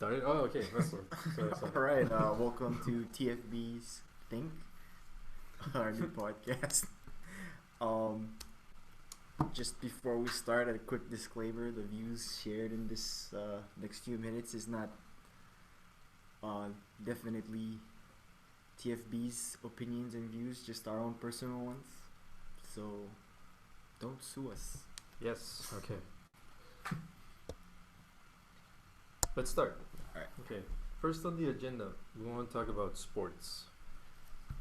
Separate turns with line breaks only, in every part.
Started? Oh, okay. Wrestler. Sorry.
All right, welcome to TFB's Think, our new podcast. Um, just before we start, a quick disclaimer: the views shared in this next few minutes is not uh, definitely TFB's opinions and views, just our own personal ones. So don't sue us.
Yes. Okay. Let's start.
Alright.
Okay. First on the agenda, we want to talk about sports.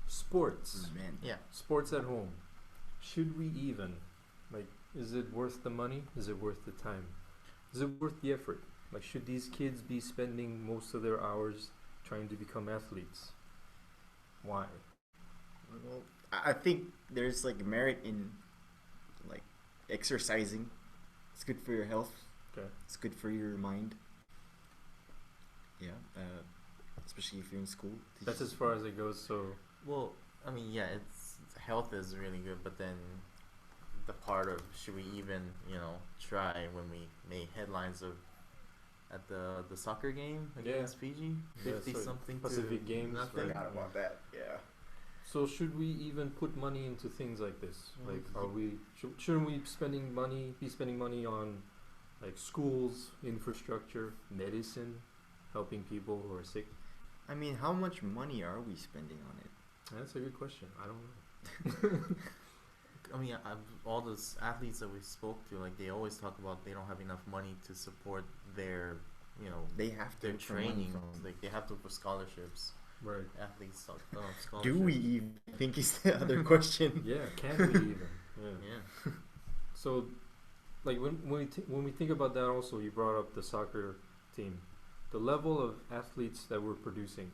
Sports.
Man,
Yeah.
Sports at home. Should we even? Like, is it worth the money? Is it worth the time? Is it worth the effort? Like, should these kids be spending most of their hours trying to become athletes? Why?
well, I think there's like merit in like exercising. It's good for your health.
Okay.
It's good for your mind. Yeah, especially if you're in school.
That's as far as it goes. So,
Well, I mean, yeah, it's health is really good, but then the part of should we even, try when we made headlines of at the soccer game against Fiji,
Yeah,
50
so
something
Pacific
to
Games,
nothing.
right?
Forgot about that. Yeah.
So should we even put money into things like this? Like, are we shouldn't we be spending money on like schools, infrastructure, medicine, helping people who are sick?
I mean, how much money are we spending on it?
That's a good question. I don't know.
I mean, all those athletes that we spoke to, like they always talk about they don't have enough money to support their,
They have to
their
look for money
training.
from-
Like they have to for scholarships.
Right.
Athletes scholarships.
Do we even think is the other question?
Yeah. Can we even? Yeah.
Yeah.
So, like when we think about that, also you brought up the soccer team, the level of athletes that we're producing.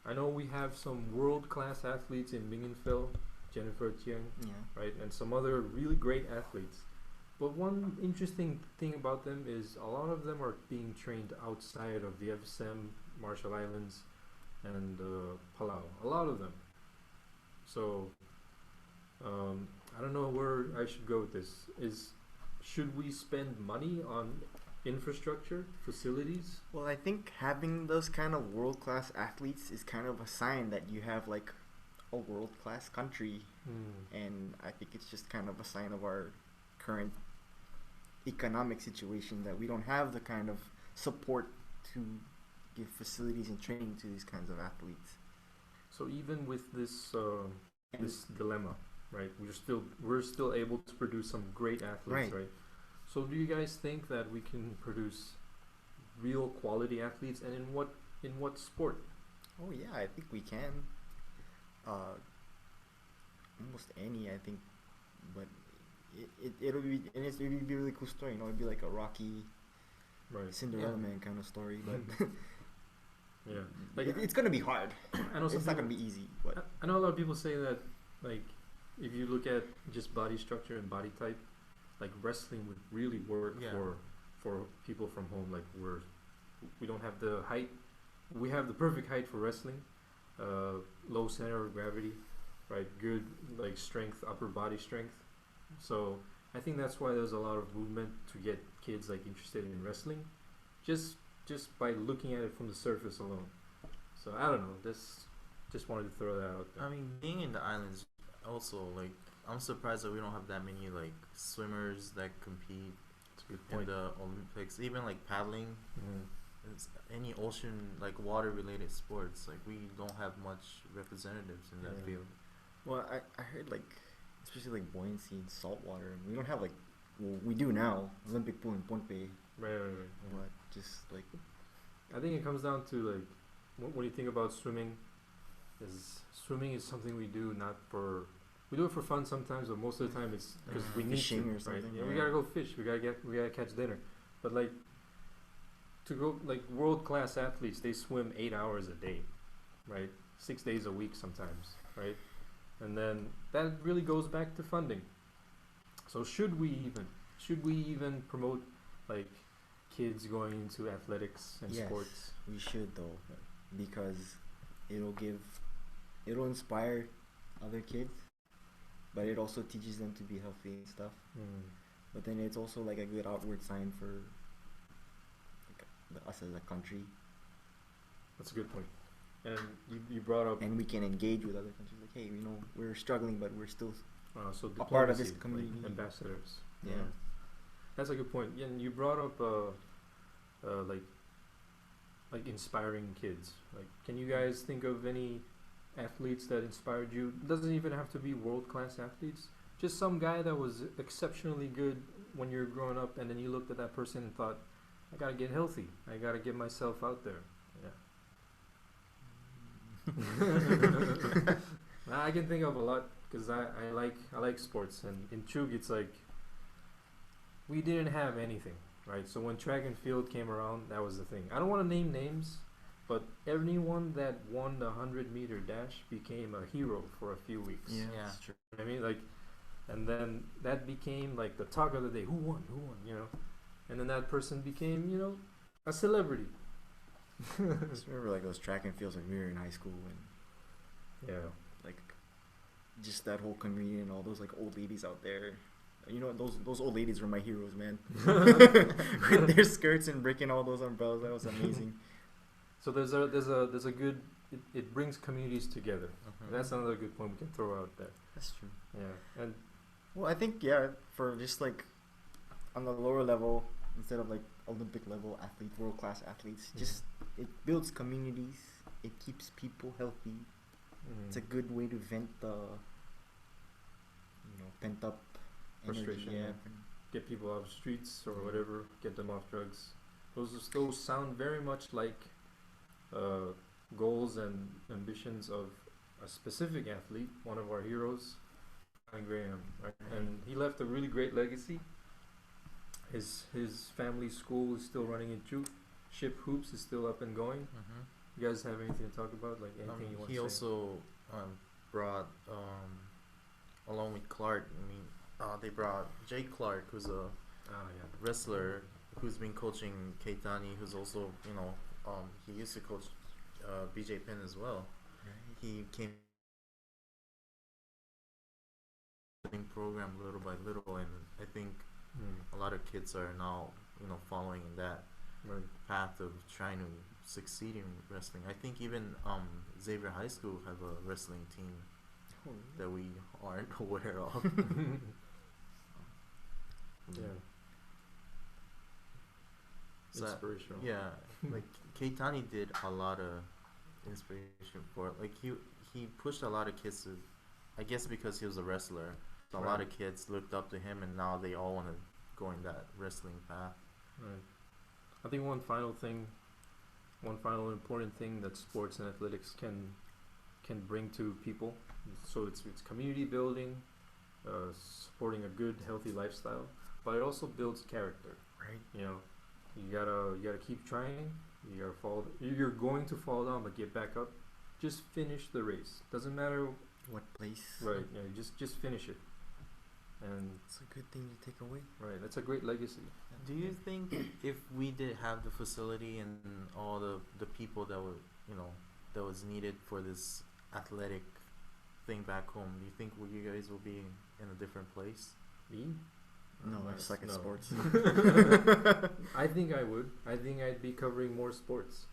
I know we have some world-class athletes in Mingenfeld, Jennifer Tiang,
Yeah.
right, and some other really great athletes. But one interesting thing about them is a lot of them are being trained outside of the FSM, Marshall Islands, and Palau. A lot of them. So I don't know where I should go with this. Should we spend money on infrastructure, facilities?
Well, I think having those kind of world-class athletes is kind of a sign that you have like a world-class country, and I think it's just kind of a sign of our current economic situation that we don't have the kind of support to give facilities and training to these kinds of athletes.
So even with this
And-
this dilemma, right? We're still able to produce some great athletes, right? So do you guys think that we can produce real quality athletes, and in what sport?
Oh yeah, I think we can. Almost any, I think, but it'll be a really cool story. It'd be like a Rocky,
Right.
Cinderella
Yeah.
Man kind of story, but
Yeah. Like
it's gonna be hard.
I know some
It's not
people,
gonna be easy, but
I know a lot of people say that, like, if you look at just body structure and body type, like wrestling would really work
Yeah.
for people from home. Like we don't have the height. We have the perfect height for wrestling. Low center of gravity, right? Good like strength, upper body strength. So I think that's why there's a lot of movement to get kids like interested in wrestling, just by looking at it from the surface alone. So I don't know. Just wanted to throw that out there.
I mean, being in the islands, also like I'm surprised that we don't have that many like swimmers that compete
That's a good
in
point.
the Olympics. Even like paddling,
Mhm.
any ocean like water related sports, like we don't have much representatives in that
Yeah.
field.
well, I heard like especially like buoyancy in salt water. We don't have like we do now Olympic pool in Pohnpei,
Right. Yeah.
but just like
I think it comes down to like when you think about swimming, swimming is something we do not for we do it for fun sometimes, but most of the time it's because we need
Fishing
to,
or
right?
something,
Yeah, we
yeah.
gotta go fish. We gotta catch dinner. But like to go like world class athletes, they swim 8 hours a day, right? 6 days a week sometimes, right? And then that really goes back to funding. So should we even promote like kids going into athletics and
yes,
sports?
we should though, because it'll inspire other kids, but it also teaches them to be healthy and stuff. But then it's also like a good outward sign for like, us as a country
That's a good point. And you brought up
And we can engage with other countries. Like, hey, we're struggling, but we're still
so
a part of this
diplomacy,
community.
like ambassadors.
Yeah.
That's a good point. Yeah, and you brought up like inspiring kids. Like, can you guys think of any athletes that inspired you? Doesn't even have to be world class athletes. Just some guy that was exceptionally good when you were growing up, and then you looked at that person and thought, I gotta get healthy. I gotta get myself out there. Yeah. I can think of a lot because I like sports, and in Chug it's like we didn't have anything, right? So when track and field came around, that was the thing. I don't want to name names, but anyone that won the 100-meter dash became a hero for a few weeks.
Yeah,
Yeah.
that's true.
I mean, like, and then that became like the talk of the day. Who won? And then that person became, a celebrity.
I just remember like those track and fields when we were in high school, and
Yeah.
like just that whole community and all those like old ladies out there. Those old ladies were my heroes, man. With their skirts and breaking all those umbrellas, that was amazing.
So there's a good. It brings communities together.
Mhm.
That's another good point we can throw out there.
That's true.
Yeah. And
Well, I think for just like on the lower level, instead of like Olympic level athletes, world class athletes, just it builds communities. It keeps people healthy. It's a good way to vent the pent up
Frustration,
energy.
yeah. Get people off the streets or whatever. Get them off drugs. Those sound very much like goals and ambitions of a specific athlete, one of our heroes, Alan Graham, right? And he left a really great legacy. His family school is still running in Chuk. Ship Hoops is still up and going.
Mhm.
You guys have anything to talk about? Like anything you want
He
to say?
also brought along with Clark. They brought Jake Clark, who's a
Yeah.
wrestler who's been coaching Keitani, who's also he used to coach BJ Penn as well. He came program little by little, and I think a lot of kids are now following in that
Right.
path of trying to succeed in wrestling. I think even Xavier High School have a wrestling team that we aren't aware of.
Yeah.
So,
Inspirational.
yeah, like Keitani did a lot of inspiration for it. Like he pushed a lot of kids to, I guess because he was a wrestler, a lot of kids looked up to him, and now they all want to go in that wrestling path.
Right. I think one final important thing that sports and athletics can bring to people. So it's community building, supporting a good, healthy lifestyle, but it also builds character.
Right.
You gotta keep trying. You gotta fall. You're going to fall down, but get back up. Just finish the race. Doesn't matter.
What place?
Right. Yeah. Just finish it. And
It's a good thing to take away.
right. That's a great legacy.
Do you think if we did have the facility and all the people that were that was needed for this athletic thing back home, do you think you guys will be in a different place?
Me?
No, I suck at
No.
sports.
I think I would. I think I'd be covering more sports,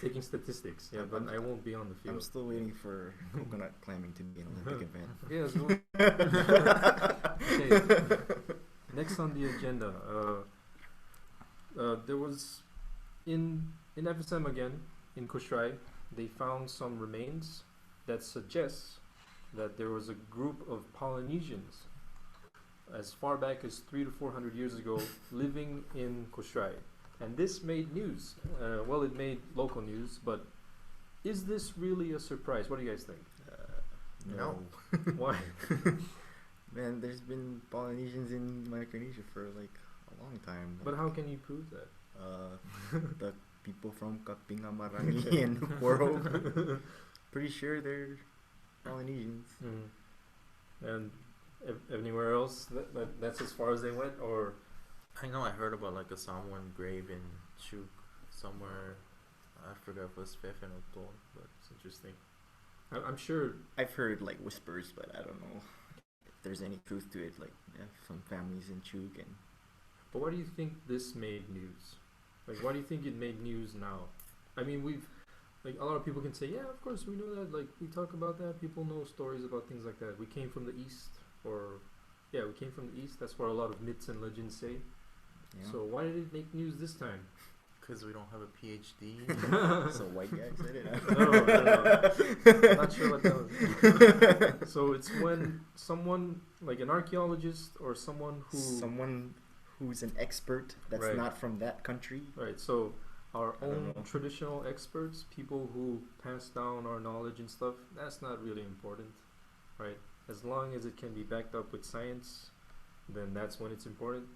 taking statistics. Yeah, but I won't be on the field.
I'm still waiting for coconut climbing to be an Olympic event.
Okay, let's go. Okay. Next on the agenda, there was in FSM again in Kosrae, they found some remains that suggests that there was a group of Polynesians as far back as 300 to 400 years ago living in Kosrae, and this made news. Well, it made local news, but is this really a surprise? What do you guys think?
No.
Why?
Man, there's been Polynesians in Micronesia for like a long time.
But how can you prove that?
The people from Kapingamarangi and Poro, pretty sure they're Polynesians.
And anywhere else that's as far as they went, or
I know I heard about like a Samoan grave in Chuk somewhere. I forgot if it was Fefen or Ton, but it's interesting.
I'm sure.
I've heard like whispers, but I don't know if there's any truth to it. Like some families in Chuk and
But why do you think this made news? Like, why do you think it made news now? I mean, we've like a lot of people can say, yeah, of course we know that. Like we talk about that. People know stories about things like that. We came from the east, or yeah, we came from the east. That's what a lot of myths and legends say.
Yeah.
So why did it make news this time?
Because we don't have a PhD.
So white guy said it.
No. Not sure what that was. So it's when someone like an archaeologist or someone
who's an expert that's
Right.
not from that country.
right. So our
I don't
own
know.
traditional experts, people who pass down our knowledge and stuff, that's not really important, right? As long as it can be backed up with science, then that's when it's important.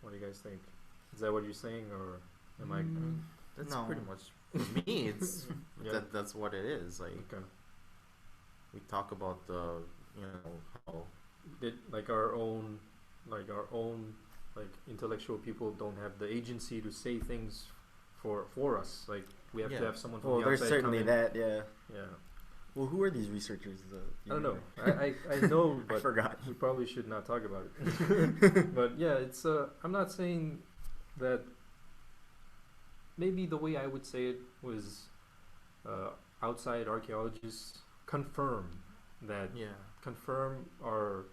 What do you guys think? Is that what you're saying, or am I?
That's
No.
pretty much for me. It's
Yeah.
that's what it is. Like
Okay.
we talk about the how
Like our own like intellectual people don't have the agency to say things for us. Like we have to
Yeah.
have someone from
Well,
the
there's
outside come
certainly
in.
that. Yeah.
Yeah.
Well, who are these researchers?
I don't know. I know,
I
but
forgot.
we probably should not talk about it. But yeah, it's I'm not saying that. Maybe the way I would say it was outside archaeologists confirm that confirm our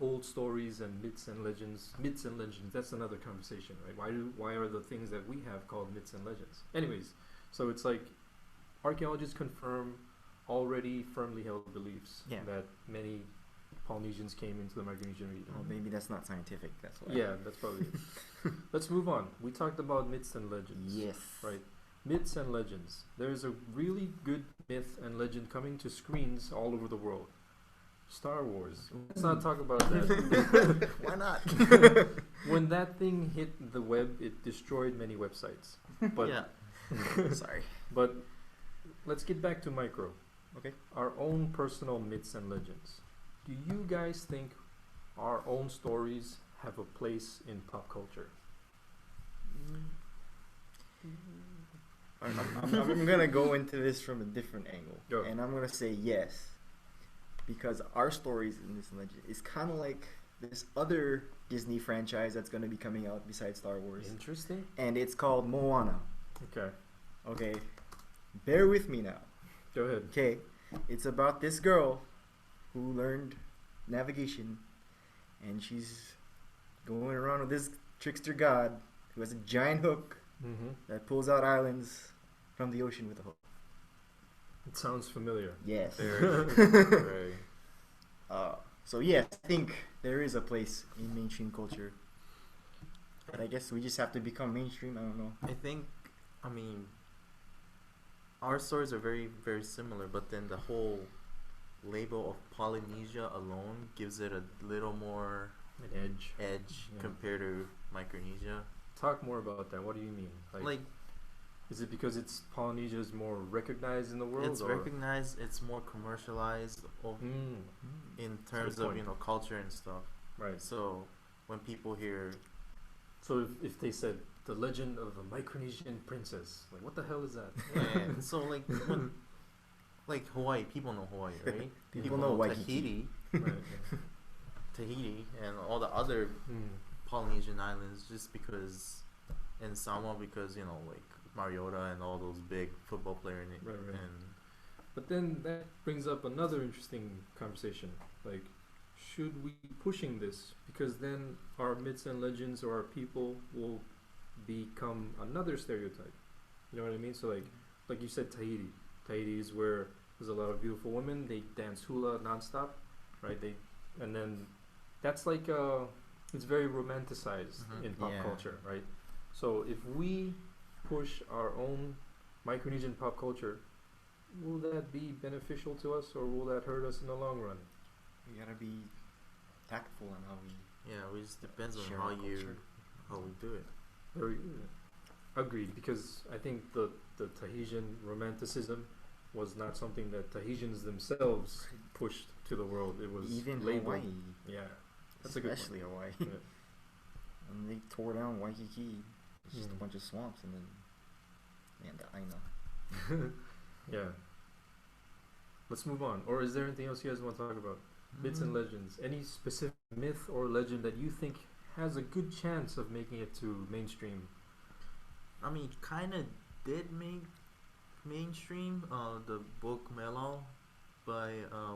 old stories and myths and legends. Myths and legends, that's another conversation, right? Why are the things that we have called myths and legends? Anyways, so it's like archaeologists confirm already firmly held beliefs
Yeah.
that many Polynesians came into the Micronesian region.
Well, maybe that's not scientific. That's why.
Yeah, that's probably it. Let's move on. We talked about myths and legends.
Yes.
Right. Myths and legends. There's a really good myth and legend coming to screens all over the world. Star Wars. Let's not talk about that.
Why not?
When that thing hit the web, it destroyed many websites. But
Sorry.
but let's get back to micro.
Okay.
Our own personal myths and legends. Do you guys think our own stories have a place in pop culture?
I'm gonna go into this from a different angle,
Go.
and I'm gonna say yes, because our stories in this legend is kind of like this other Disney franchise that's gonna be coming out besides Star Wars,
Interesting.
and it's called Moana.
Okay.
Okay, bear with me now.
Go ahead.
Okay, it's about this girl who learned navigation, and she's going around with this trickster god who has a giant hook
Mm-hmm.
that pulls out islands from the ocean with a hook.
It sounds familiar.
Yes.
very
So yes, I think there is a place in mainstream culture, but I guess we just have to become mainstream. I don't know.
I think, I mean, our stories are very, very similar, but then the whole label of Polynesia alone gives it a little more
An edge. Yeah.
compared to Micronesia.
Talk more about that. What do you mean?
Like,
is it because it's Polynesia is more recognized in the world?
it's
or?
recognized, it's more commercialized in terms
Good
of,
point.
culture and stuff.
Right.
So when people hear,
So if they said the legend of a Micronesian princess, like what the hell is that?
and so like when, like Hawaii, people know Hawaii, right?
People know Waikiki.
Tahiti,
Right.
Tahiti, and all the other Polynesian islands, just because, and Samoa because like Mariota and all those big football players.
Right.
And
But then that brings up another interesting conversation. Like, should we be pushing this? Because then our myths and legends or our people will become another stereotype. You know what I mean? So like you said, Tahiti. Tahiti is where there's a lot of beautiful women. They dance hula nonstop, right? And then that's like it's very romanticized
Mhm.
in pop
Yeah.
culture, right? So if we push our own Micronesian pop culture, will that be beneficial to us or will that hurt us in the long run?
We gotta be tactful on how we
it just depends on
share
how
our culture.
we do it.
Very agreed, because I think the Tahitian romanticism was not something that Tahitians themselves pushed to the world. It was
Even
labeled.
Hawaii,
Yeah, that's a good
especially Hawaii.
Yeah.
And they tore down Waikiki. It's just a
Mm.
bunch of swamps, and then I know.
Yeah. Let's move on. Or is there anything else you guys want to talk about? Myths and legends. Any specific myth or legend that you think has a good chance of making it to mainstream?
I mean, kind of did make mainstream. The book Mellow by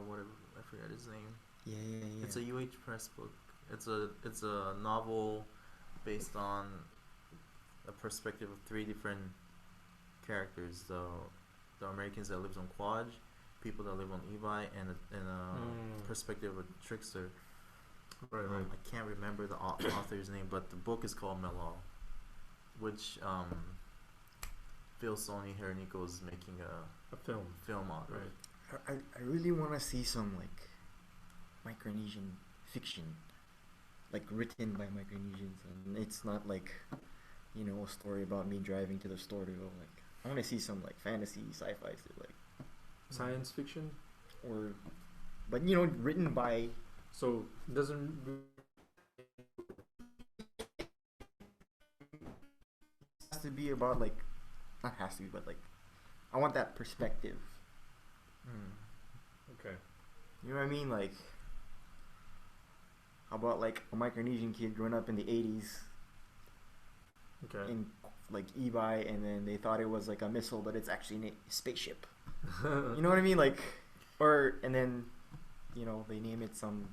whatever, I forgot his name.
Yeah.
It's a UH Press book. It's a novel based on a perspective of three different characters: the Americans that lives on Quad, people that live on Ebi, and a perspective of a trickster.
Right.
I can't remember the author's name, but the book is called Mellow, which Phil Sony Hernico is making
A film.
on.
Right.
I really want to see some like Micronesian fiction, like written by Micronesians, and it's not like, you know, a story about me driving to the store to go. Like, I want to see some like fantasy, sci-fi shit, like
Science fiction.
or, but you know, written by.
So it doesn't.
Has to be about like, not has to be, but like, I want that perspective.
Okay.
You know what I mean? Like, how about like a Micronesian kid growing up in the 80s
Okay.
in like Ebi, and then they thought it was like a missile, but it's actually a spaceship. You know what I mean? Like, or, and then, you know, they name it some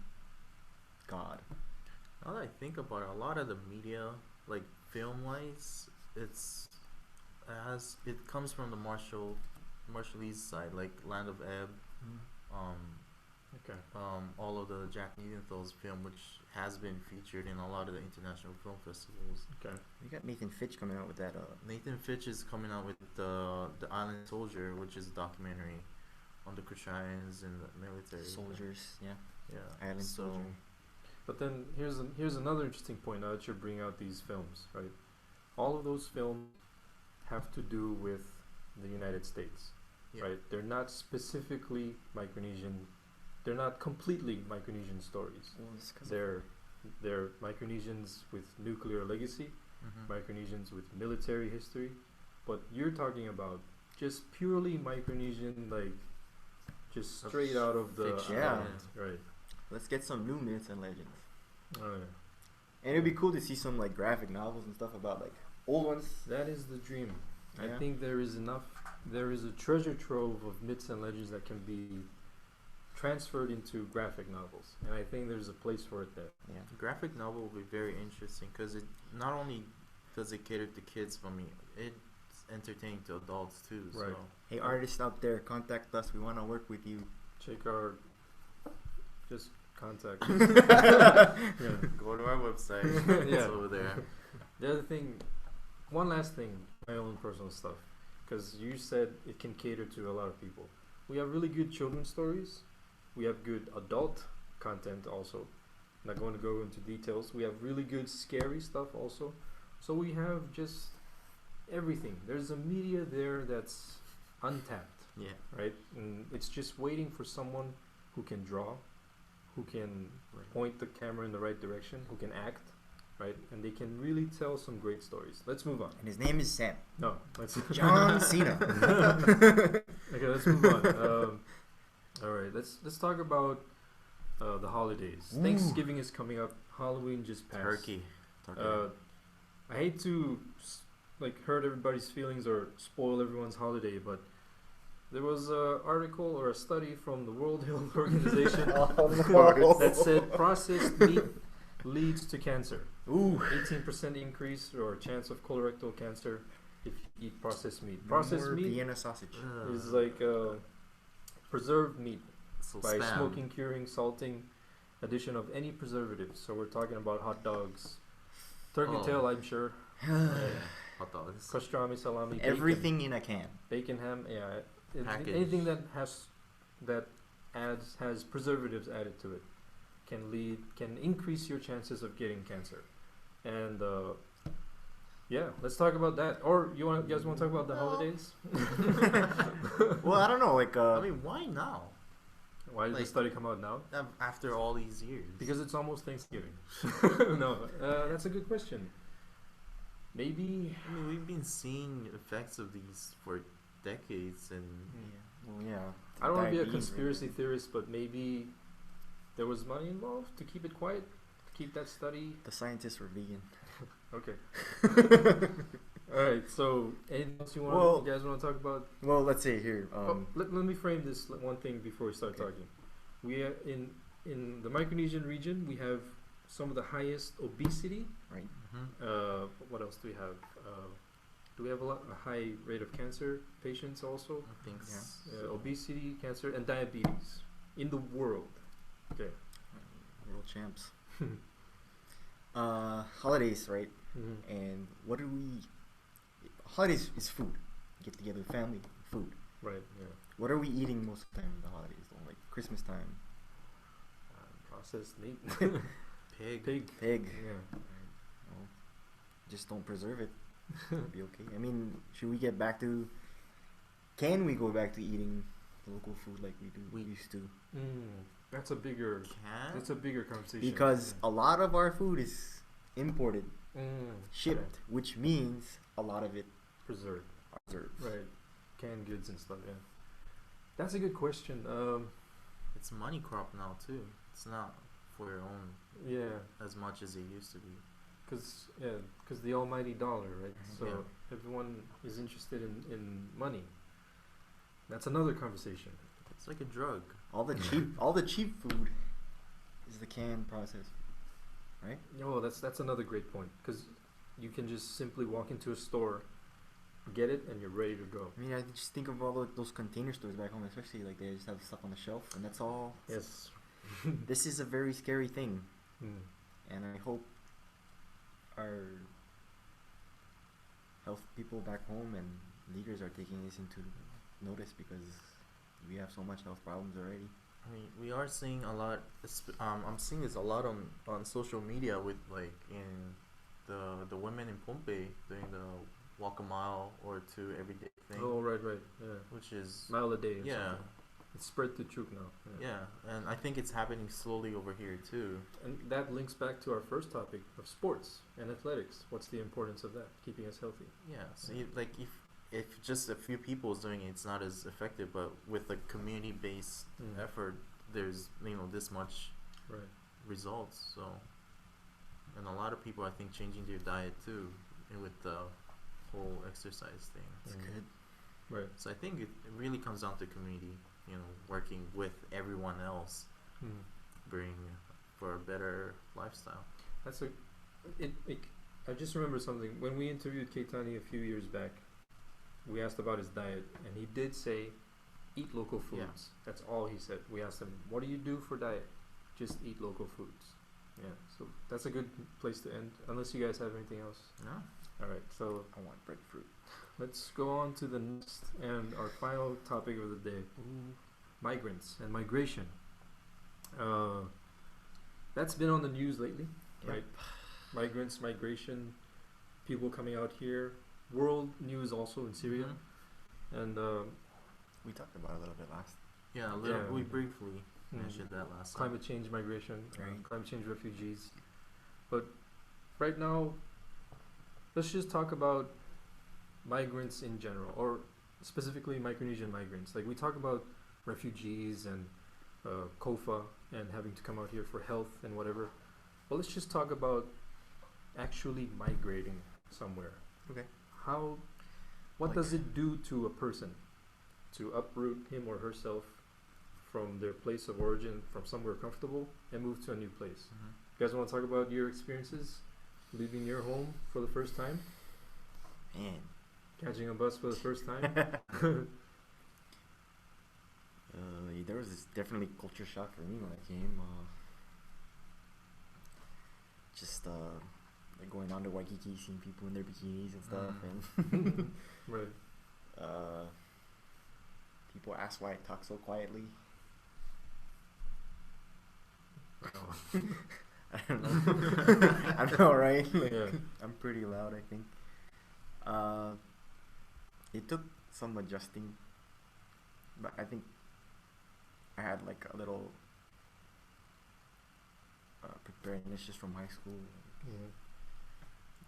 god.
Now that I think about it, a lot of the media, like film wise, it comes from the Marshallese side, like Land of Ebb,
Okay.
all of the Jack Niedenthal's film, which has been featured in a lot of the international film festivals.
Okay.
We got Nathan Fitch coming out with that.
Nathan Fitch is coming out with the Island Soldier, which is a documentary on the Kosraeans and the military.
Soldiers, yeah.
Yeah.
Island
so,
Soldier.
But then here's another interesting point now that you're bringing out these films, right? All of those films have to do with the United States,
yeah.
right? They're not specifically Micronesian. They're not completely Micronesian stories.
Well, it's 'cause
They're Micronesians with nuclear legacy,
Mm-hmm.
Micronesians with military history, but you're talking about just purely Micronesian, like just straight out of the
Fiction.
Yeah.
island, right?
let's get some new myths and legends.
Oh, yeah.
And it'd be cool to see some like graphic novels and stuff about like old ones.
That is the dream. I
Yeah.
think there is a treasure trove of myths and legends that can be transferred into graphic novels, and I think there's a place for it there.
Yeah.
Graphic novel will be very interesting because it not only does it cater to kids, but it's entertaining to adults too.
Right.
So
Hey, artists out there, contact us. We want to work with you.
Check our, just contact.
Yeah.
go to our website.
Yeah.
It's over there.
The other thing, one last thing, my own personal stuff, because you said it can cater to a lot of people. We have really good children's stories. We have good adult content also. Not going to go into details. We have really good scary stuff also. So we have just everything. There's a media there that's untapped,
Yeah.
right? And it's just waiting for someone who can draw, who can point the camera in the right direction, who can act, right? And they can really tell some great stories. Let's move on.
And his name is Sam.
No, let's
John Cena.
Okay, let's move on. All right, let's talk about the holidays.
Ooh.
Thanksgiving is coming up. Halloween just passed.
Turkey.
I hate to hurt everybody's feelings or spoil everyone's holiday, but there was an article or a study from the World Health Organization that said processed meat leads to cancer.
Ooh.
18% increase or chance of colorectal cancer if you eat processed meat. Processed
More
meat
Vienna sausage.
is like preserved meat
so
by
spam.
smoking, curing, salting, addition of any preservatives. So we're talking about hot dogs, turkey
Oh.
tail, I'm sure,
Hot dogs.
pastrami, salami,
Everything in a can.
bacon, ham, yeah,
Packaged.
anything that has preservatives added to it can increase your chances of getting cancer. And yeah, let's talk about that. Or you guys want to talk about the holidays?
Well, I don't know. Like,
I mean, why now?
Why did the
Like-
study come out now?
After all these years.
Because it's almost Thanksgiving. No, that's a good question. Maybe.
I mean, we've been seeing effects of these for decades, and
well, yeah.
I don't want to be a
Diabetes,
conspiracy
right?
theorist, but maybe there was money involved to keep it quiet, to keep that study.
The scientists were vegan.
Okay. All right. So, anything else you guys want to talk about?
Well, let's say here.
Let me frame this one thing before we start talking. We are in the Micronesian region. We have some of the highest obesity.
Right.
What else do we have? Do we have a high rate of cancer patients also?
I think
Obesity, cancer, and diabetes in the world. Okay.
World champs. Holidays, right? And what do we? Holidays is food. Get together with family, food.
Right. Yeah.
What are we eating most of the time in the holidays? Though? Like Christmas time.
Processed meat.
Pig.
Yeah.
Well, just don't preserve it. It'll be okay. I mean, should we get back to? Can we go back to eating the local food like we used to?
That's a bigger conversation.
Because a lot of our food is imported, shipped, which means a lot of it
preserved.
Right.
Canned goods and stuff. Yeah. That's a good question.
It's money crop now too. It's not for your own.
Yeah.
As much as it used to be.
Because the almighty dollar, right? So everyone is interested in money. That's another conversation.
It's like a drug.
All the cheap food is the canned processed food, right?
Oh, that's another great point, because you can just simply walk into a store, get it, and you're ready to go.
I mean, I just think of all those container stores back home, especially like they just have stuff on the shelf, and that's all.
Yes.
This is a very scary thing, and I hope our health people back home and leaders are taking this into notice, because we have so much health problems already.
I mean, we are seeing a lot. I'm seeing this a lot on social media with like in the women in Pohnpei doing the walk a mile or two every day thing.
Oh, right, yeah.
Which is
mile a day.
Yeah.
Something. It's spread to Chuk now.
Yeah, and I think it's happening slowly over here too.
And that links back to our first topic of sports and athletics. What's the importance of that? Keeping us healthy.
Yeah. So if just a few people is doing it, it's not as effective. But with a community-based effort, there's this much results. So, and a lot of people I think changing their diet too, and with the whole exercise thing.
That's good.
Right.
So I think it really comes down to community. Working with everyone else, bring for a better lifestyle.
I just remember something when we interviewed Keitani a few years back. We asked about his diet, and he did say, "Eat local foods." Yeah. That's all he said. We asked him, "What do you do for diet?" Just eat local foods. Yeah. So that's a good place to end. Unless you guys have anything else.
No.
All right. So
I want breadfruit.
Let's go on to the next and our final topic of the day. Migrants and migration. That's been on the news lately, right? Migrants, migration, people coming out here. World news also in Syria. And
we talked about it a little bit last.
Yeah, we briefly mentioned that last time.
Climate change, migration,
right.
Climate change, refugees. But right now, let's just talk about migrants in general, or specifically Micronesian migrants. Like we talk about refugees and COFA and having to come out here for health and whatever. Well, let's just talk about actually migrating somewhere.
Okay.
What does it do to a person to uproot him or herself from their place of origin, from somewhere comfortable, and move to a new place? You guys want to talk about your experiences leaving your home for the first time?
Man.
Catching a bus for the first time?
There was this definitely culture shock for me when I came. Like going down to Waikiki, seeing people in their bikinis and stuff, and
right.
People ask why I talk so quietly. I don't know. I know, right? I'm pretty loud, I think. It took some adjusting, but I think I had like a little preparedness just from high school.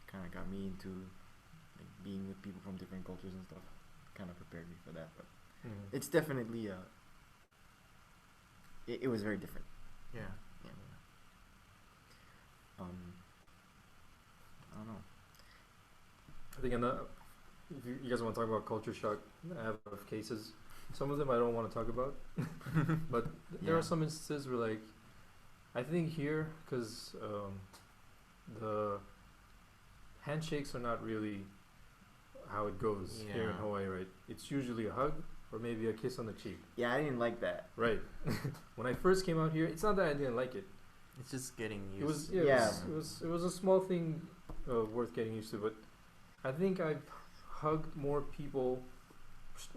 Kind of got me into like being with people from different cultures and stuff. Kind of prepared me for that, but it's definitely it was very different.
Yeah.
I don't know.
think if you guys want to talk about culture shock, I have cases. Some of them I don't want to talk about, but there are some instances where, like, I think here, because the handshakes are not really how it goes here in Hawaii, right? It's usually a hug or maybe a kiss on the cheek.
Yeah, I didn't like that.
Right. When I first came out here, it's not that I didn't like it.
It's just getting used.
It was a small thing worth getting used to, but I think I've hugged more people,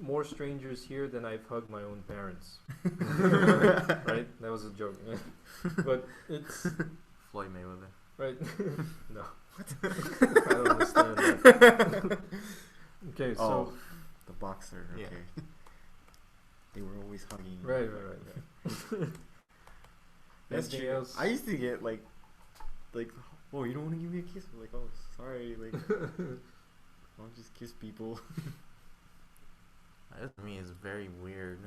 more strangers here than I've hugged my own parents. Right? That was a joke. But it's
Floyd Mayweather.
right. No. I don't understand that. Okay, so
the boxer. Okay.
Yeah.
They were always hugging.
right.
That's
Anything
true.
else?
I used to get like, oh, you don't want to give me a kiss? I'm like, oh, sorry, like, I'll just kiss people.
That to me is very weird,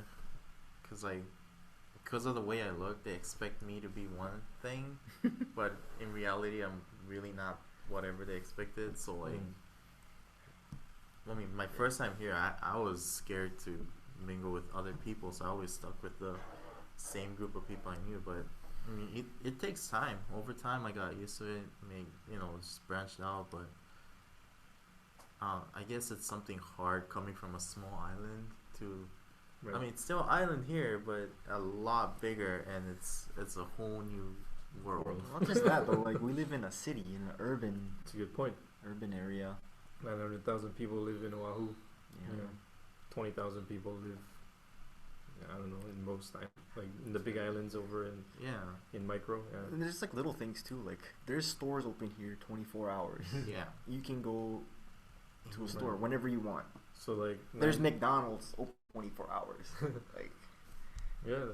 because of the way I look, they expect me to be one thing, but in reality, I'm really not whatever they expected. So like, I mean, my first time here, I was scared to mingle with other people, so I always stuck with the same group of people I knew. But I mean, it takes time. Over time, I got used to it. I mean, just branched out, but I guess it's something hard coming from a small island to.
Right.
I mean, it's still an island here, but a lot bigger, and it's a whole new world.
Not just that, though. Like, we live in a city, in an
It's a good point.
urban area.
900,000 people live in Oahu.
Yeah.
20,000 people live, I don't know, in most like in the big islands over in micro. Yeah.
And there's like little things too. Like, there's stores open here 24 hours.
Yeah.
You can go to a
Right.
store whenever you want.
So like
There's McDonald's open 24 hours. Like,
yeah,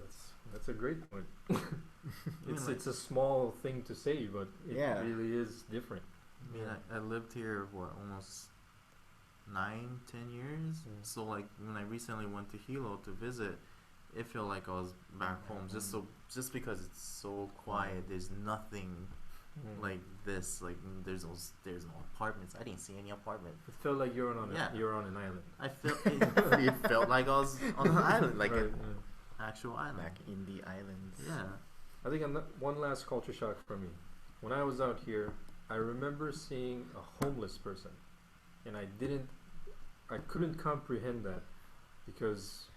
that's a great point. It's a small thing to say, but it really is different.
I mean, I lived here almost 9-10 years. So like when I recently went to Hilo to visit, it felt like I was back home. Just because it's so quiet. There's nothing like this. Like there's no apartments. I didn't see any apartments.
It felt like you're on an island.
I felt it felt like I was on an island, like
Right,
an actual island.
back in the islands.
Yeah.
I think one last culture shock for me. When I was out here, I remember seeing a homeless person, and I couldn't comprehend that, because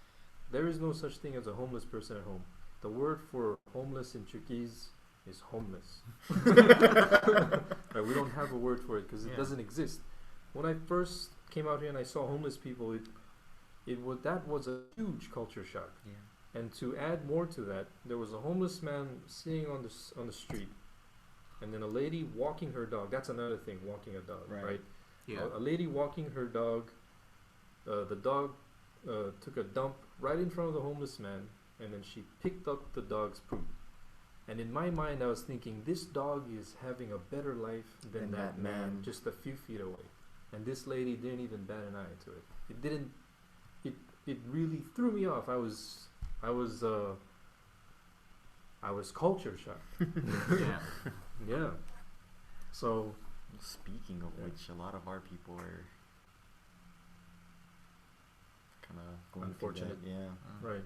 there is no such thing as a homeless person at home. The word for homeless in Chuukese is homeless. Right, we don't have a word for it because it doesn't exist. When I first came out here and I saw homeless people, that was a huge culture shock.
Yeah.
And to add more to that, there was a homeless man sitting on the street, and then a lady walking her dog. That's another thing, walking a dog, right?
Yeah.
A lady walking her dog. The dog took a dump right in front of the homeless man, and then she picked up the dog's poop. And in my mind, I was thinking, this dog is having a better life than that man just a few feet away. And this lady didn't even bat an eye to it. It really threw me off. I was culture shocked.
Yeah.
Yeah. So
Speaking of which, a lot of our people are kind of going
Unfortunate.
through that. Yeah.
right.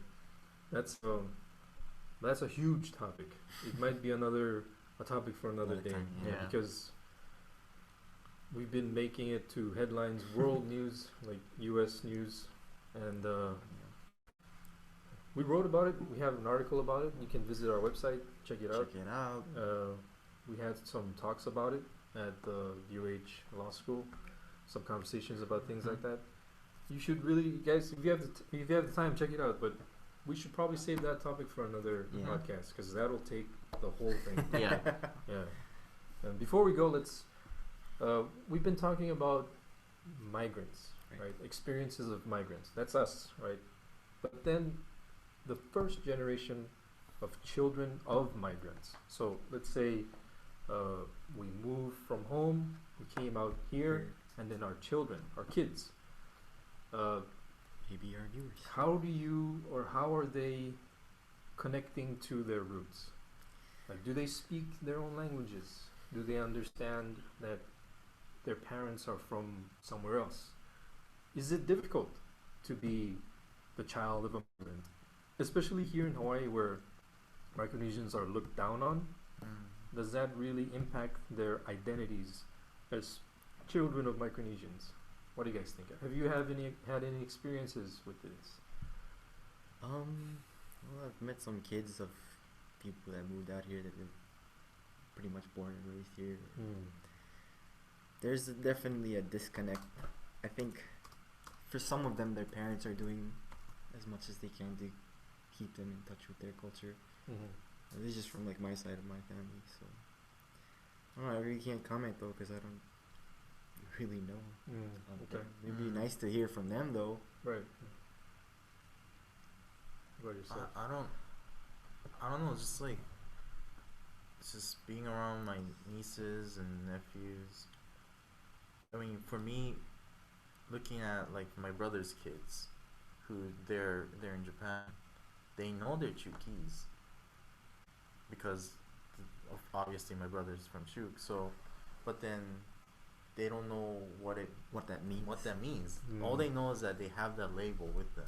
That's a huge topic. It might be a topic for another day.
time,
yeah.
Because we've been making it to headlines, world news, like U.S. news, and we wrote about it. We have an article about it. You can visit our website, check it out.
Check it out.
We had some talks about it at the UH Law School, some conversations about things like that. You should really, guys, if you have the time, check it out. But we should probably save that topic for another podcast, because that'll take the whole thing.
Yeah.
Yeah. And before we go, we've been talking about migrants, right? Experiences of migrants. That's us, right? But then the first generation of children of migrants. So let's say we moved from home, we came out here, and then our children, our kids.
Maybe our viewers.
How are they connecting to their roots? Like, do they speak their own languages? Do they understand that their parents are from somewhere else. Is it difficult to be the child of a migrant, especially here in Hawaii, where Micronesians are looked down on? Does that really impact their identities as children of Micronesians? What do you guys think? Have you had any experiences with this?
Well, I've met some kids of people that moved out here that were pretty much born and raised here. There's definitely a disconnect. I think for some of them, their parents are doing as much as they can to keep them in touch with their culture. This is just from like my side of my family, so I don't know. I really can't comment though because I don't really know.
Okay.
It'd be nice to hear from them though.
Right. What about yourself?
I don't know. Just like just being around my nieces and nephews. I mean, for me, looking at like my brother's kids, who they're in Japan, they know their Chukis because obviously my brother's from Chuk. So, but then they don't know what that means. All they know is that they have that label with them.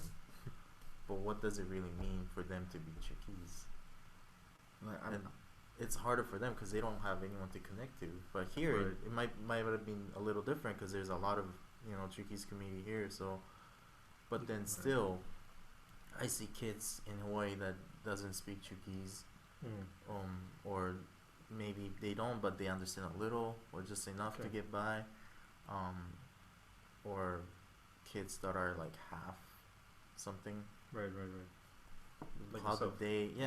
But what does it really mean for them to be Chukis? And it's harder for them because they don't have anyone to connect to. But here,
Right.
it might have been a little different because there's a lot of Chukis community here. So, but then still, I see kids in Hawaii that doesn't speak Chukis, or maybe they don't, but they understand a little or just enough to get by, or kids that are like half something.
Right. Like
How
yourself.
did they?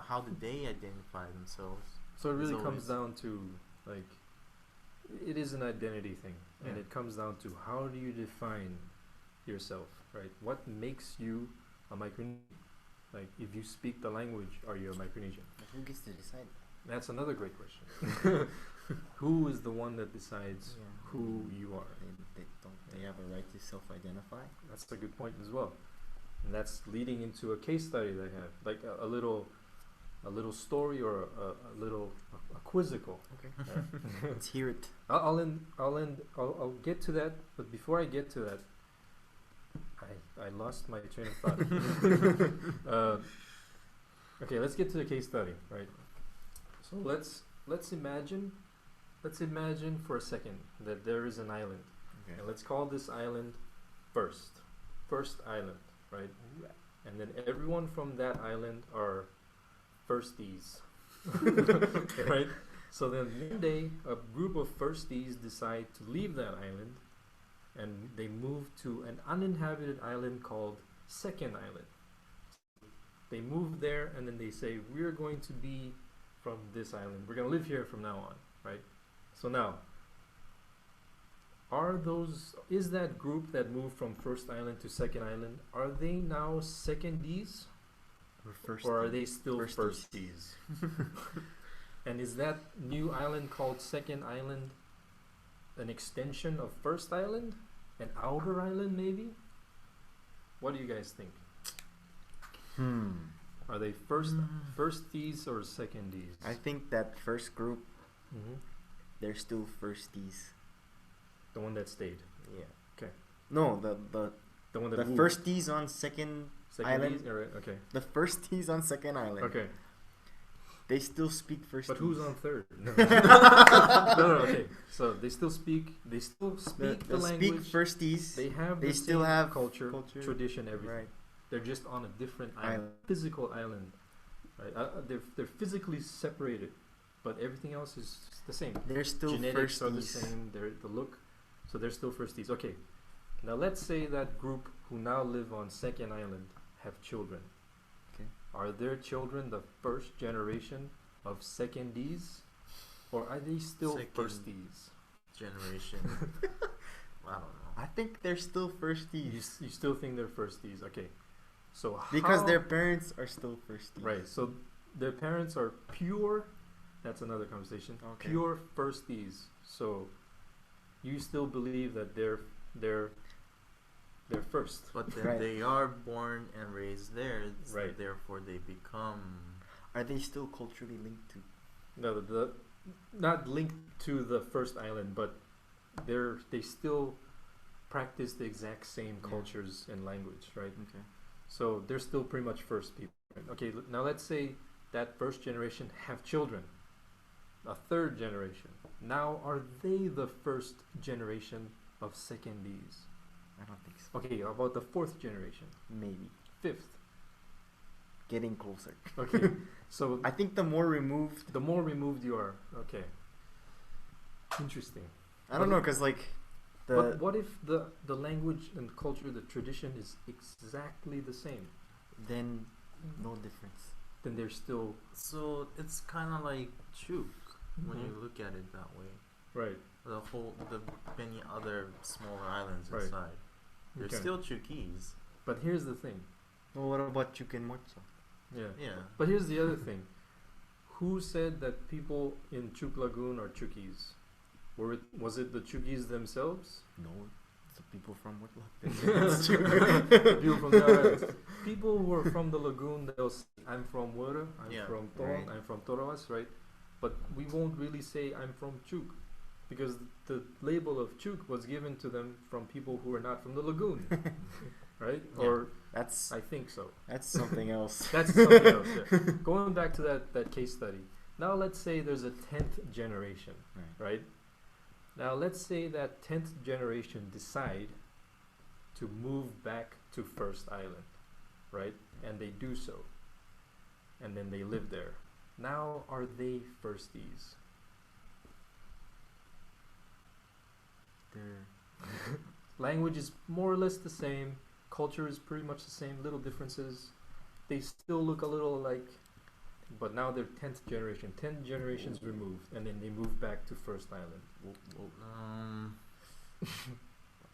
How did they identify themselves?
So it really
It's
comes
always-
down to like, it is an identity thing, and
Yeah.
it comes down to how do you define yourself, right? What makes you a Micronesian? Like, if you speak the language, are you a Micronesian?
Who gets to decide?
That's another great question. Who is the one that decides
Yeah.
who you are?
They have a right to self-identify.
That's a good point as well, and that's leading into a case study that I have, like a little story or a quizzical.
Okay.
Yeah.
Let's hear it.
I'll get to that, but before I get to that, I lost my train of thought. Okay, let's get to the case study, right? So let's imagine for a second that there is an island,
Okay.
and let's call this island First Island, right? And then everyone from that island are firsties, right? So then one day, a group of firsties decide to leave that island, and they move to an uninhabited island called Second Island. They move there, and then they say, we're going to be from this island. We're going to live here from now on, right? So now, is that group that moved from First Island to Second Island, are they now secondies? Or are they still firsties? And is that new island called Second Island an extension of First Island? An outer island, maybe? What do you guys think? Are they firsties or secondies?
I think that first group,
Mm-hmm.
they're still firsties.
The one that stayed.
Yeah.
No,
The one that
the
moved.
firsties on second island.
Secondies? Alright, okay.
The firsties on second island.
Okay.
They still speak firsties.
But who's on third? No. No, okay. So they still speak the language.
Speak firsties.
They
They still
same
have
culture,
culture.
tradition, everything.
Right.
They're just on a different island, physical island. Right? They're physically separated, but everything else is the same.
They're still
Genetics
firsties.
are the same. The look, so they're still firsties. Okay. Now let's say that group who now live on Second Island have children.
Okay.
Are their children the first generation of secondies, or are they still
Second
firsties?
Generation. I don't know.
I think they're still firsties.
You still think they're firsties? Okay. So
Because
how-
their parents are still firsties.
right. So their parents are pure. That's another conversation.
Okay.
Pure firsties. So you still believe that they're first.
But then
Right.
they are born and raised there,
Right.
therefore they become.
Are they still culturally linked to?
No, the not linked to the first island, but they still practice the exact same
Yeah.
cultures and language, right?
Okay.
So they're still pretty much first people. Right? Okay, now let's say that first generation have children, a third generation. Now are they the first generation of secondees?
I don't think so.
Okay, how about the fourth generation,
Maybe.
fifth?
Getting closer.
Okay, so
I think the more removed.
the more removed you are, okay. Interesting.
I don't know, cause like
But what if the language and culture, the tradition is exactly the same?
then no difference.
Then they're still
So it's kind of like Chuk when you look at it that way.
right.
The many other smaller islands
Right.
inside, they're
Okay.
still Chukis.
But here's the thing.
Well, what about Chukin Morcho?
Yeah.
Yeah.
But here's the other thing. Who said that people in Chuk Lagoon are Chukis? Was it the Chukis themselves?
No, it's the people from what?
People from the islands. People who are from the lagoon, they'll say, I'm from Wura, I'm
Yeah.
from Toron,
Right.
I'm from Toroas, right? But we won't really say I'm from Chuk, because the label of Chuk was given to them from people who are not from the lagoon, right?
Yeah.
Or
That's
I think so.
something else.
That's something else. Yeah. Going back to that case study. Now let's say there's a 10th generation,
Right.
right? Now let's say that 10th generation decide to move back to First Island, right? And they do so. And then they live there. Now are they firsties?
They're
Language is more or less the same. Culture is pretty much the same. Little differences. They still look a little alike. But now they're 10th generation. 10 generations removed. And then they move back to First Island.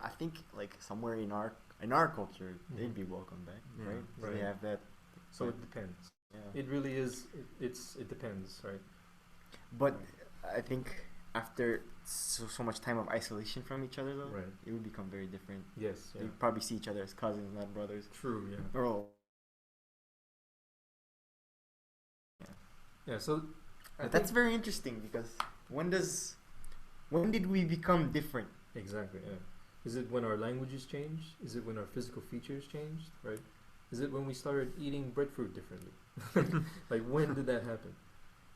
I think like somewhere in our culture they'd be welcome back,
Yeah.
right? 'Cause
Right.
They have that.
So it depends.
Yeah.
It really is. It depends, right?
But I think after so much time of isolation from each other, though,
Right.
it would become very different.
Yes. Yeah.
They probably see each other as cousins, not brothers.
True. Yeah.
Bro,
Yeah. So
but that's very interesting because when did we become different?
exactly. Yeah. Is it when our languages changed? Is it when our physical features changed? Right. Is it when we started eating breadfruit differently? Like when did that happen?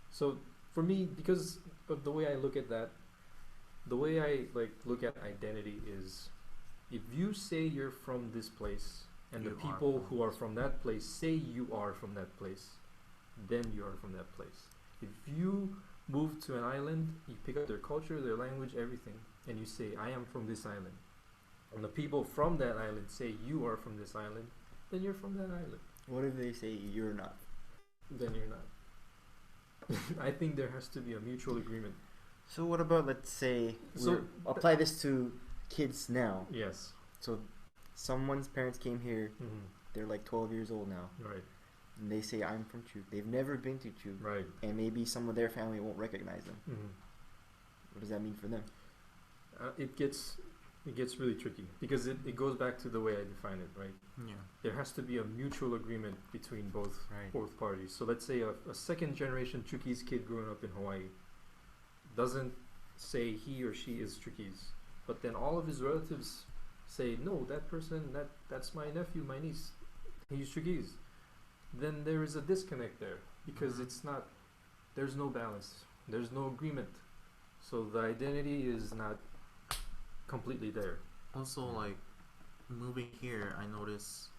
So for me, because of the way I look at that, the way I look at identity is, if you say you're from this place and the
You are
people
from
who are
this
from that place say you are from that place, then you are from that place. If you move to an island, you pick up their culture, their language, everything, and you say, I am from this island, and the people from that island say you are from this island, then you're from that island.
What if they say you're not?
Then you're not. I think there has to be a mutual agreement.
So what about, let's say,
So
apply this to kids now.
Yes.
So someone's parents came here,
Mm-hmm.
they're like 12 years old now,
Right.
and they say I'm from Chuk. They've never been to Chuk,
Right.
and maybe some of their family won't recognize them.
Mm-hmm.
What does that mean for them?
It gets really tricky because it goes back to the way I define it, right?
Yeah.
There has to be a mutual agreement between both
Right.
parties. So let's say a second generation Chukis kid growing up in Hawaii doesn't say he or she is Chukis, but then all of his relatives say, no, that person, that's my nephew, my niece, he's Chukis. Then there is a disconnect there because
Mhm.
it's not, there's no balance, there's no agreement. So the identity is not completely there.
Also, like moving here, I noticed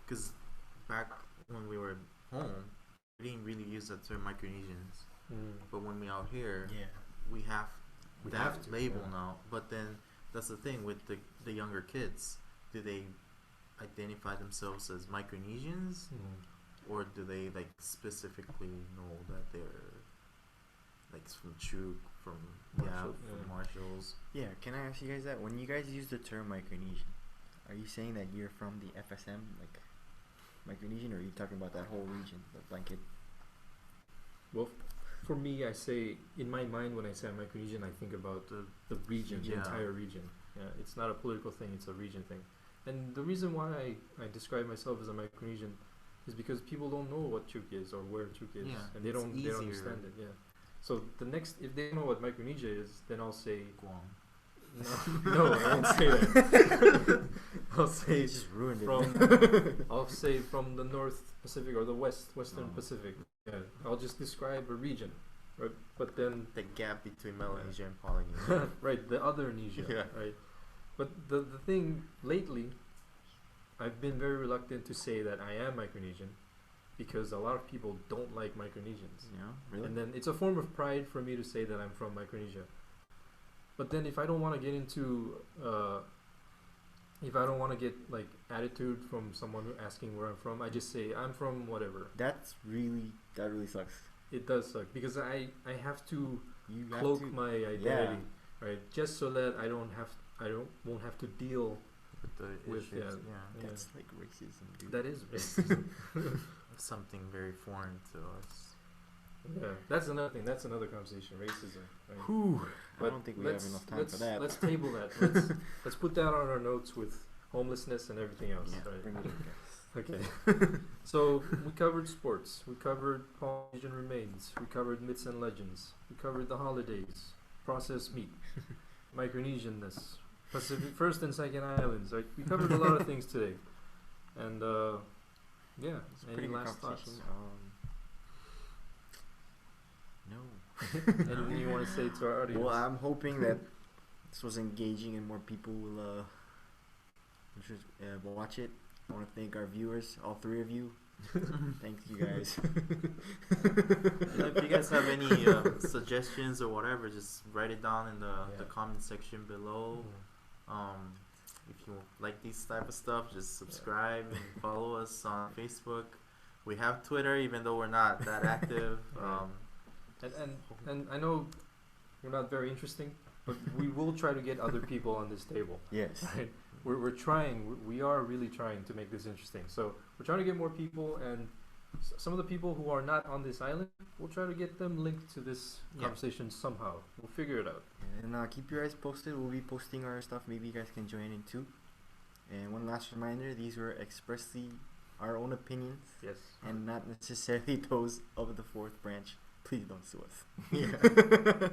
because back when we were home, we didn't really use the term Micronesians. But when we out here,
Yeah.
we have
We
that
have to,
label
yeah.
now. But then that's the thing with the younger kids. Do they identify themselves as Micronesians, or do they like specifically know that they're like from Chuk, from
Marshall,
from
yeah.
Marshalls?
Yeah, can I ask you guys that? When you guys use the term Micronesian, are you saying that you're from the FSM, like Micronesian, or are you talking about that whole region, the blanket?
Well, for me, I say, in my mind, when I say Micronesian, I think about the region, the
Yeah.
entire region. Yeah, it's not a political thing, it's a region thing. And the reason why I describe myself as a Micronesian is because people don't know what Chuk is or where Chuk is,
Yeah,
and they
it's
don't
easier.
understand it. Yeah. So the next, if they know what Micronesia is, then I'll say
Guam.
No, I won't say that. I'll say
You just ruined
from I'll say from the North Pacific or the Western
Oh.
Pacific. Yeah, I'll just describe a region, right? But then
The gap between Melanesia and Polynesia.
right, the other Nesia,
Yeah.
right? But the thing lately, I've been very reluctant to say that I am Micronesian because a lot of people don't like Micronesians.
Yeah, really?
And then it's a form of pride for me to say that I'm from Micronesia. But then if I don't want to get into, if I don't want to get like attitude from someone asking where I'm from, I just say I'm from whatever.
that really sucks.
It does suck because I have to
You have
cloak
to,
my identity, right? Just so that I won't have to deal.
With the
With,
issues,
yeah.
yeah.
That's like racism, dude.
That is racism.
Something very foreign to us.
Yeah, that's another thing. That's another conversation. Racism. Right?
Whew. I
But
don't think we have enough time for that.
Let's table that. Let's put that on our notes with homelessness and everything else.
Yeah,
Right?
bring it in, guys.
Okay. So we covered sports. We covered Polynesian remains. We covered myths and legends. We covered the holidays, processed meat, Micronesianness, Pacific First and Second Islands. Right? We covered a lot of things today. And yeah.
It's a
Any
pretty good
last thoughts?
conversation. No.
Anything you want to say to our audience?
Well, I'm hoping that this was engaging and more people will watch it. I want to thank our viewers, all three of you. Thank you guys.
If you guys have any suggestions or whatever, just write it down in the
Yeah.
comment section below.
Mhm.
If you like these type of stuff, just subscribe and follow us on Facebook. We have Twitter, even though we're not that active.
Right. And I know we're not very interesting, but we will try to get other people on this table.
Yes.
Right? We're trying. We are really trying to make this interesting. So we're trying to get more people, and some of the people who are not on this island, we'll try to get them linked to this
Yeah.
conversation somehow. We'll figure it out.
And keep your eyes posted. We'll be posting our stuff. Maybe you guys can join in too. And one last reminder: these were expressly our own opinions
Yes.
and not necessarily those of the fourth branch. Please don't sue us.
Yeah.